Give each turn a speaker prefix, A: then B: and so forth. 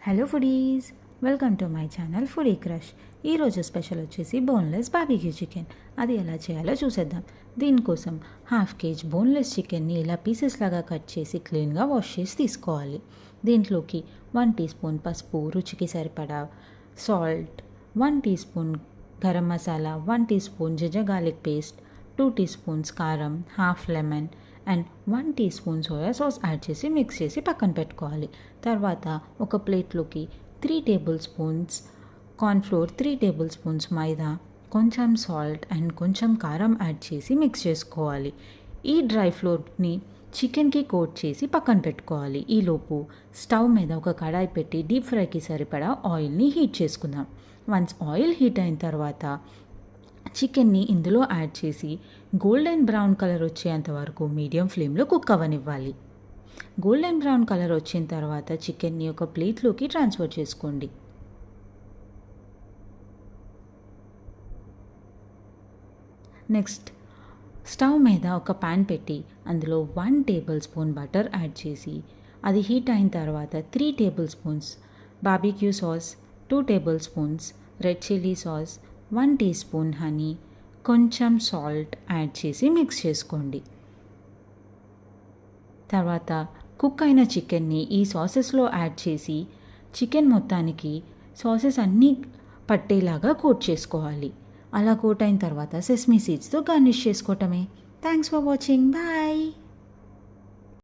A: Hello foodies, welcome to my channel foodie crush. ఈరోజు special వచ్చేసి boneless barbecue chicken. అది ఎలా చేయాలో చూసేద్దాం. దీనికోసం హాఫ్ కేజీ బోన్లెస్ చికెన్ని ఇలా పీసెస్ లాగా కట్ చేసి క్లీన్గా వాష్ చేసి తీసుకోవాలి. దీంట్లోకి 1 టీ స్పూన్ పసుపు, రుచికి సరిపడా salt, 1 teaspoon garam masala, 1 teaspoon ginger garlic paste, 2 teaspoons కారం, half lemon and 1 teaspoon soy sauce add చేసి మిక్స్ చేసి పక్కన పెట్టుకోవాలి. తర్వాత ఒక ప్లేట్లోకి 3 tablespoons cornflour, 3 tablespoons maida, కొంచెం సాల్ట్ అండ్ కొంచెం కారం యాడ్ చేసి మిక్స్ చేసుకోవాలి. ఈ డ్రై ఫ్లోర్ని చికెన్కి కోట్ చేసి పక్కన పెట్టుకోవాలి. ఈలోపు స్టవ్ మీద ఒక కడాయి పెట్టి డీప్ ఫ్రైకి సరిపడా ఆయిల్ని హీట్ చేసుకుందాం. వన్స్ ఆయిల్ హీట్ అయిన తర్వాత చికెన్ని ఇందులో యాడ్ చేసి గోల్డెన్ బ్రౌన్ కలర్ వచ్చేంత వరకు మీడియం ఫ్లేమ్లో కుక్ అవ్వనివ్వాలి. గోల్డెన్ బ్రౌన్ కలర్ వచ్చిన తర్వాత చికెన్ని ఒక ప్లేట్లోకి ట్రాన్స్ఫర్ చేసుకోండి. నెక్స్ట్ స్టవ్ మీద ఒక ప్యాన్ పెట్టి అందులో 1 టేబుల్ స్పూన్ బటర్ యాడ్ చేసి అది హీట్ అయిన తర్వాత 3 tablespoons barbecue sauce, 2 tablespoons red chilli sauce, 1 teaspoon honey, కొంచెం సాల్ట్ యాడ్ చేసి మిక్స్ చేసుకోండి. తర్వాత కుక్ అయిన చికెన్ని ఈ సాసెస్లో యాడ్ చేసి చికెన్ మొత్తానికి సాసెస్ అన్నీ పట్టేలాగా కోట్ చేసుకోవాలి. అలా కోట్ అయిన తర్వాత సెసమీ సీడ్స్తో గార్నిష్ చేసుకోవటమే. Thanks for watching. బాయ్.